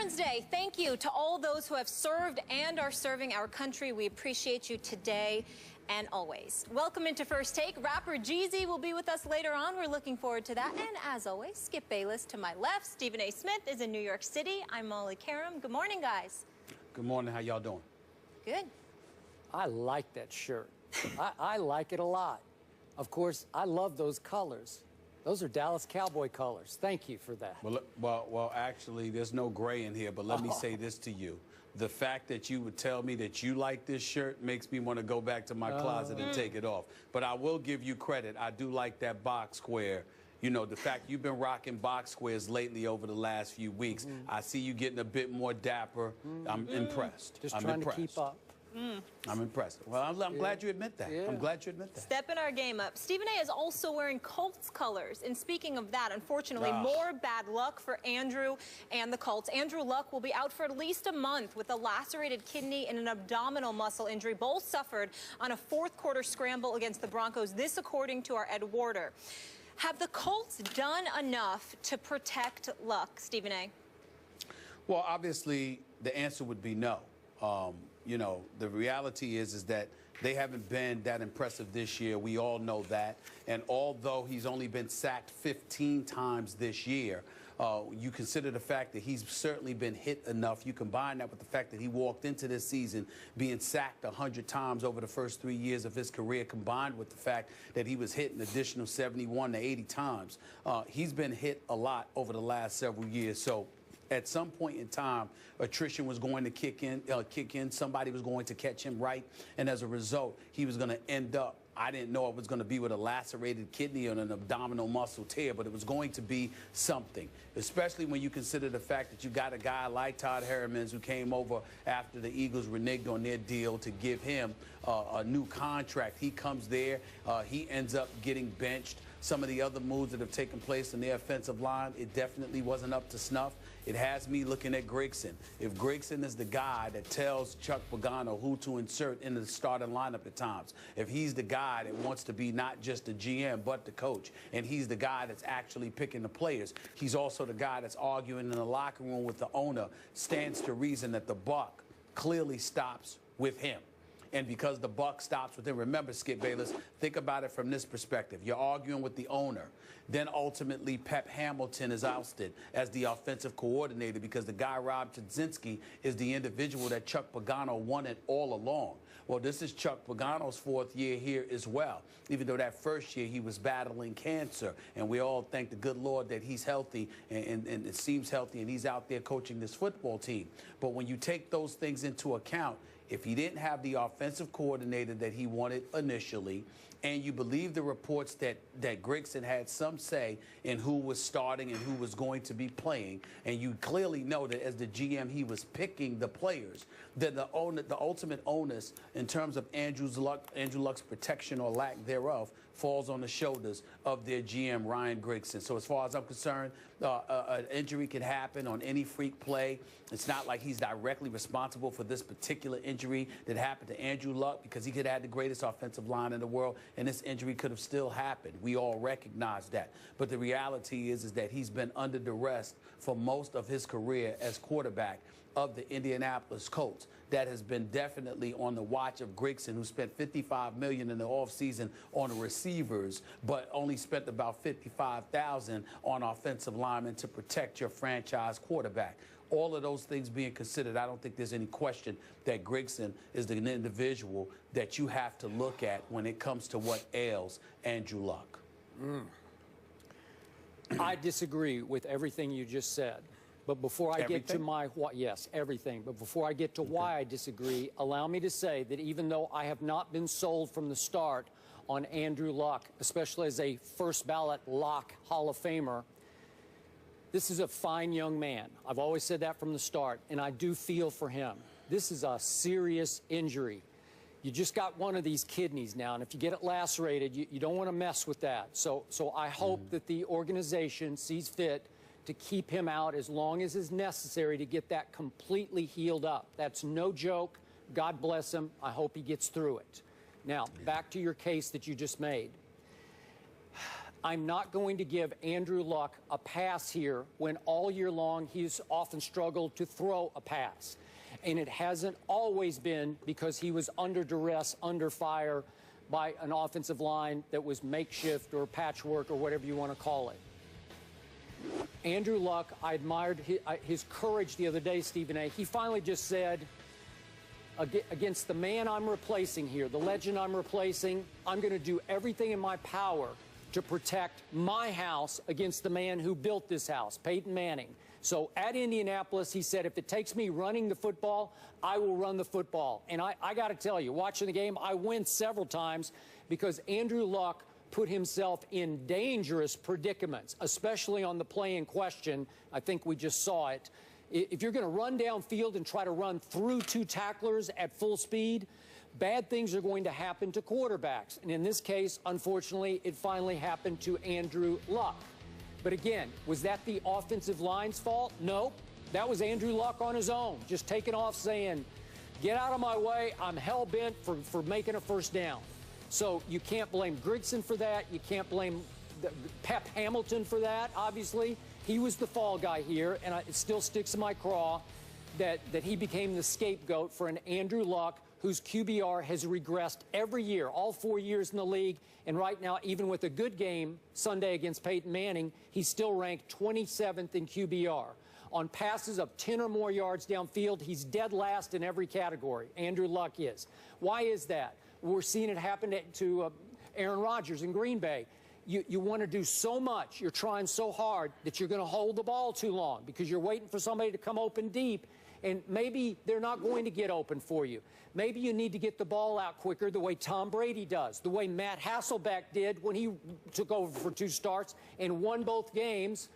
Veterans Day. Thank you to all those who have served and are serving our country. We appreciate you today and always. Welcome into First Take. Rapper Jeezy will be with us later on. We're looking forward to that. And as always, Skip Bayless to my left. Stephen A. Smith is in New York City. I'm Molly Karam. Good morning, guys. Good morning. How y'all doing? Good. I like that shirt. I like it a lot. Of course, I love those colors. Those are Dallas Cowboy colors. Thank you for that. Well, actually, there's no gray in here, but let me say this to you. The fact that you would tell me that you like this shirt makes me want to go back to my closet and take it off. But I will give you credit. I do like that box square. You know, the fact you've been rocking box squares lately over the last few weeks, I see you getting a bit more dapper. I'm impressed. Just trying to keep up. I'm impressed. Well, I'm glad you admit that. I'm glad you admit that. Stepping our game up. Stephen A. is also wearing Colts colors. And speaking of that, unfortunately, more bad luck for Andrew and the Colts. Andrew Luck will be out for at least a month with a lacerated kidney and an abdominal muscle injury. Both suffered on a fourth-quarter scramble against the Broncos. This according to our Ed Warder. Have the Colts done enough to protect Luck, Stephen A.? Well, obviously, the answer would be no. You know, the reality is that they haven't been that impressive this year. We all know that. And although he's only been sacked 15 times this year, you consider the fact that he's certainly been hit enough. You combine that with the fact that he walked into this season being sacked 100 times over the first 3 years of his career, combined with the fact that he was hit an additional 71 to 80 times. He's been hit a lot over the last several years. So at some point in time, attrition was going to kick in. Somebody was going to catch him right. And as a result, he was going to end up, I didn't know it was going to be with a lacerated kidney and an abdominal muscle tear, but it was going to be something, especially when you consider the fact that you got a guy like Todd Herremans who came over after the Eagles reneged on their deal to give him a new contract. He comes there. He ends up getting benched. Some of the other moves that have taken place in their offensive line, it definitely wasn't up to snuff. It has me looking at Grigson. If Grigson is the guy that tells Chuck Pagano who to insert in the starting lineup at times, if he's the guy that wants to be not just the GM but the coach, and he's the guy that's actually picking the players, he's also the guy that's arguing in the locker room with the owner, stands to reason that the buck clearly stops with him. And because the buck stops with him, remember, Skip Bayless, think about it from this perspective. You're arguing with the owner. Then ultimately Pep Hamilton is ousted as the offensive coordinator because the guy, Rob Chudzinski, is the individual that Chuck Pagano wanted all along. Well, this is Chuck Pagano's fourth year here as well, even though that first year he was battling cancer. And we all thank the good Lord that he's healthy and it seems healthy and he's out there coaching this football team. But when you take those things into account, if he didn't have the offensive coordinator that he wanted initially, and you believe the reports that Grigson had some say in who was starting and who was going to be playing, and you clearly know that as the GM he was picking the players, then the ultimate onus in terms of Andrew Luck's protection or lack thereof falls on the shoulders of their GM, Ryan Grigson. So as far as I'm concerned, an injury can happen on any freak play. It's not like he's directly responsible for this particular injury that happened to Andrew Luck because he could have had the greatest offensive line in the world, and this injury could have still happened. We all recognize that. But the reality is that he's been under duress for most of his career as quarterback of the Indianapolis Colts. That has been definitely on the watch of Grigson, who spent $55 million in the offseason on receivers, but only spent about $55,000 on offensive linemen to protect your franchise quarterback. All of those things being considered, I don't think there's any question that Grigson is the individual that you have to look at when it comes to what ails Andrew Luck. I disagree with everything you just said. But before I get to my yes, everything. But before I get to why I disagree, allow me to say that even though I have not been sold from the start on Andrew Luck, especially as a first ballot lock Hall of Famer, this is a fine young man. I've always said that from the start, and I do feel for him. This is a serious injury. You just got one of these kidneys now, and if you get it lacerated, you don't want to mess with that. So I hope that the organization sees fit to keep him out as long as is necessary to get that completely healed up. That's no joke. God bless him. I hope he gets through it. Now, back to your case that you just made. I'm not going to give Andrew Luck a pass here when all year long he's often struggled to throw a pass. And it hasn't always been because he was under duress, under fire by an offensive line that was makeshift or patchwork or whatever you want to call it. Andrew Luck, I admired his courage the other day, Stephen A. He finally just said, against the man I'm replacing here, the legend I'm replacing, I'm going to do everything in my power to protect my house against the man who built this house, Peyton Manning. So at Indianapolis, he said, if it takes me running the football, I will run the football. And I got to tell you, watching the game, I winced several times because Andrew Luck put himself in dangerous predicaments, especially on the play in question. I think we just saw it. If you're going to run downfield and try to run through two tacklers at full speed, bad things are going to happen to quarterbacks. And in this case, unfortunately, it finally happened to Andrew Luck. But again, was that the offensive line's fault? No, that was Andrew Luck on his own, just taking off saying, get out of my way, I'm hell-bent for making a first down. So you can't blame Grigson for that. You can't blame Pep Hamilton for that, obviously. He was the fall guy here, and it still sticks in my craw that he became the scapegoat for an Andrew Luck whose QBR has regressed every year, all 4 years in the league. And right now, even with a good game Sunday against Peyton Manning, he's still ranked 27th in QBR. On passes of 10 or more yards downfield, he's dead last in every category. Andrew Luck is. Why is that? We're seeing it happen to Aaron Rodgers in Green Bay. You want to do so much, you're trying so hard that you're going to hold the ball too long because you're waiting for somebody to come open deep, and maybe they're not going to get open for you. Maybe you need to get the ball out quicker the way Tom Brady does, the way Matt Hasselbeck did when he took over for 2 starts and won both games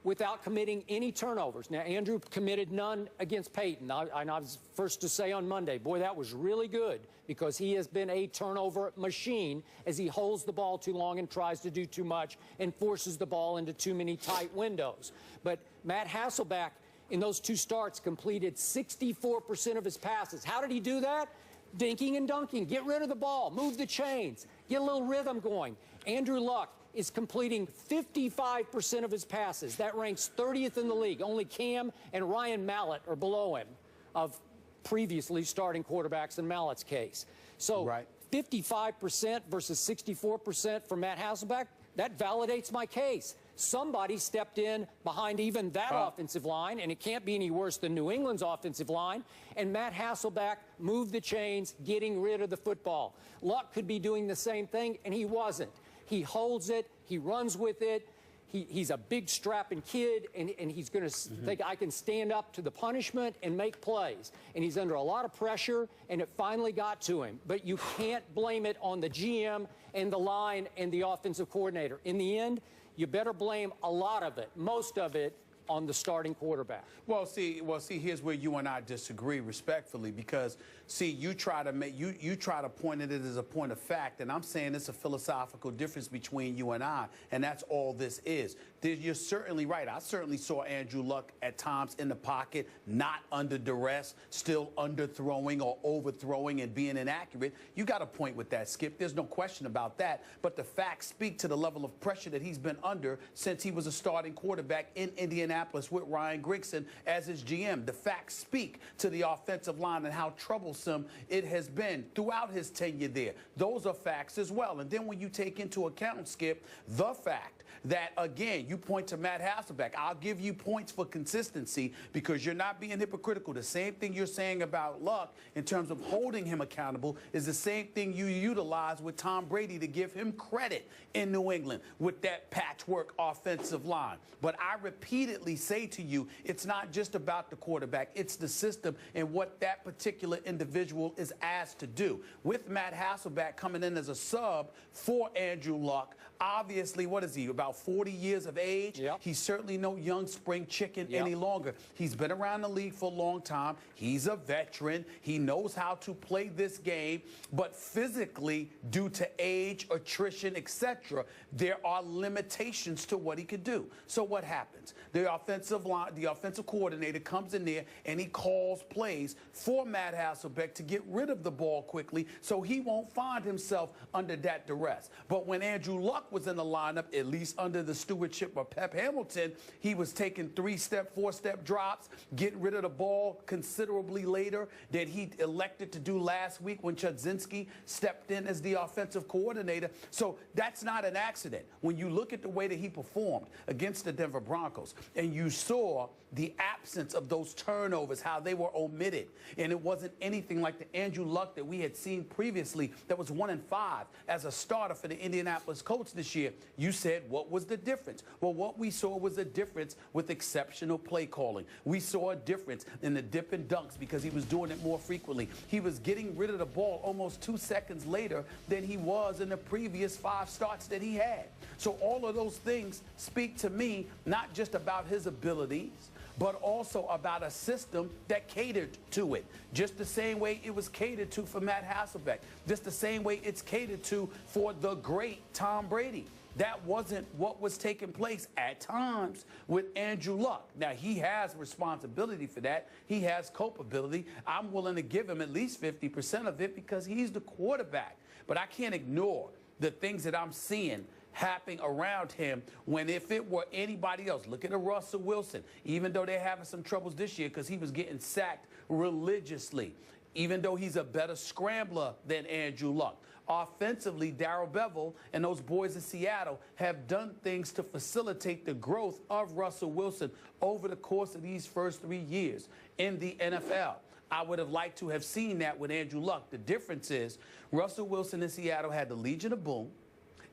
without committing any turnovers. Now, Andrew committed none against Peyton. I was first to say on Monday, boy, that was really good because he has been a turnover machine as he holds the ball too long and tries to do too much and forces the ball into too many tight windows. But Matt Hasselbeck, in those 2 starts, completed 64% of his passes. How did he do that? Dinking and dunking. Get rid of the ball. Move the chains. Get a little rhythm going. Andrew Luck is completing 55% of his passes. That ranks 30th in the league. Only Cam and Ryan Mallett are below him of previously starting quarterbacks in Mallett's case. So 55% versus 64% for Matt Hasselbeck, that validates my case. Somebody stepped in behind even that offensive line, and it can't be any worse than New England's offensive line, and Matt Hasselbeck moved the chains, getting rid of the football. Luck could be doing the same thing, and he wasn't. He holds it. He runs with it. He's a big strapping kid, and he's going to think, I can stand up to the punishment and make plays. And he's under a lot of pressure, and it finally got to him. But you can't blame it on the GM and the line and the offensive coordinator. In the end, you better blame a lot of it, most of it, on the starting quarterback. Well, see, here's where you and I disagree respectfully, because see, you try to point at it as a point of fact, and I'm saying it's a philosophical difference between you and I, and that's all this is. You're certainly right. I certainly saw Andrew Luck at times in the pocket, not under duress, still underthrowing or overthrowing and being inaccurate. You got a point with that, Skip. There's no question about that. But the facts speak to the level of pressure that he's been under since he was a starting quarterback in Indianapolis with Ryan Grigson as his GM. The facts speak to the offensive line and how troublesome it has been throughout his tenure there. Those are facts as well. And then when you take into account, Skip, the fact that, again, you point to Matt Hasselbeck. I'll give you points for consistency because you're not being hypocritical. The same thing you're saying about Luck in terms of holding him accountable is the same thing you utilize with Tom Brady to give him credit in New England with that patchwork offensive line. But I repeatedly say to you, it's not just about the quarterback. It's the system and what that particular individual is asked to do. With Matt Hasselbeck coming in as a sub for Andrew Luck, obviously, what is he, about 40 years of age? Yep. He's certainly no young spring chicken any longer. He's been around the league for a long time. He's a veteran. He knows how to play this game. But physically, due to age, attrition, etc., there are limitations to what he could do. So what happens? The offensive coordinator comes in there and he calls plays for Matt Hasselbeck to get rid of the ball quickly so he won't find himself under that duress. But when Andrew Luck Luck was in the lineup, at least under the stewardship of Pep Hamilton, he was taking 3-step, 4-step drops, getting rid of the ball considerably later than he elected to do last week when Chudzinski stepped in as the offensive coordinator. So that's not an accident. When you look at the way that he performed against the Denver Broncos, and you saw the absence of those turnovers, how they were omitted, and it wasn't anything like the Andrew Luck that we had seen previously that was 1-5 as a starter for the Indianapolis Colts this year. You said, what was the difference? Well, what we saw was a difference with exceptional play calling. We saw a difference in the dip and dunks because he was doing it more frequently. He was getting rid of the ball almost 2 seconds later than he was in the previous 5 starts that he had. So all of those things speak to me not just about his abilities, but also about a system that catered to it. Just the same way it was catered to for Matt Hasselbeck. Just the same way it's catered to for the great Tom Brady. That wasn't what was taking place at times with Andrew Luck. Now, he has responsibility for that. He has culpability. I'm willing to give him at least 50% of it because he's the quarterback. But I can't ignore the things that I'm seeing happening around him when if it were anybody else, look at a Russell Wilson, even though they're having some troubles this year because he was getting sacked religiously, even though he's a better scrambler than Andrew Luck. Offensively, Darrell Bevell and those boys in Seattle have done things to facilitate the growth of Russell Wilson over the course of these first 3 years in the NFL. I would have liked to have seen that with Andrew Luck. The difference is Russell Wilson in Seattle had the Legion of Boom,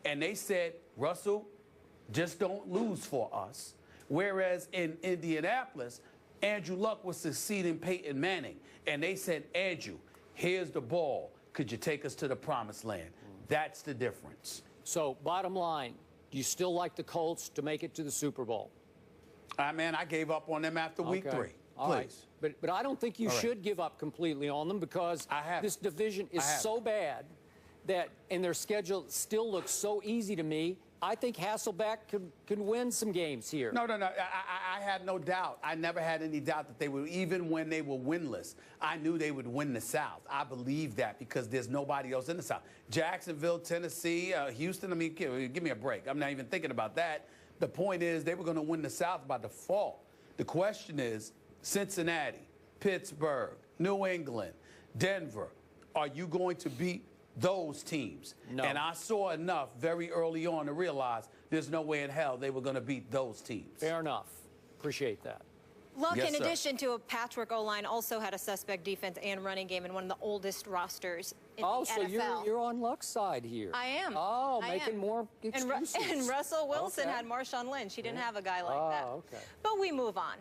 and they said, Russell, just don't lose for us. Whereas in Indianapolis, Andrew Luck was succeeding Peyton Manning. And they said, Andrew, here's the ball. Could you take us to the promised land? That's the difference. So, bottom line, do you still like the Colts to make it to the Super Bowl? Man, I gave up on them after week 3. All Please. Right. But I don't think you should give up completely on them because this division is so bad that, and their schedule still looks so easy to me. I think Hasselbeck can win some games here. No. I had no doubt. I never had any doubt that they would, even when they were winless, I knew they would win the South. I believe that because there's nobody else in the South. Jacksonville, Tennessee, Houston, I mean, give me a break. I'm not even thinking about that. The point is they were going to win the South by default. The question is Cincinnati, Pittsburgh, New England, Denver, are you going to beat those teams? No. And I saw enough very early on to realize there's no way in hell they were going to beat those teams. Fair enough. Appreciate that. Luck, in addition to a patchwork O-line, also had a suspect defense and running game in one of the oldest rosters in the NFL. So you're on Luck's side here. I am. Oh, making more excuses. And Russell Wilson had Marshawn Lynch. He didn't have a guy like that. Okay. But we move on.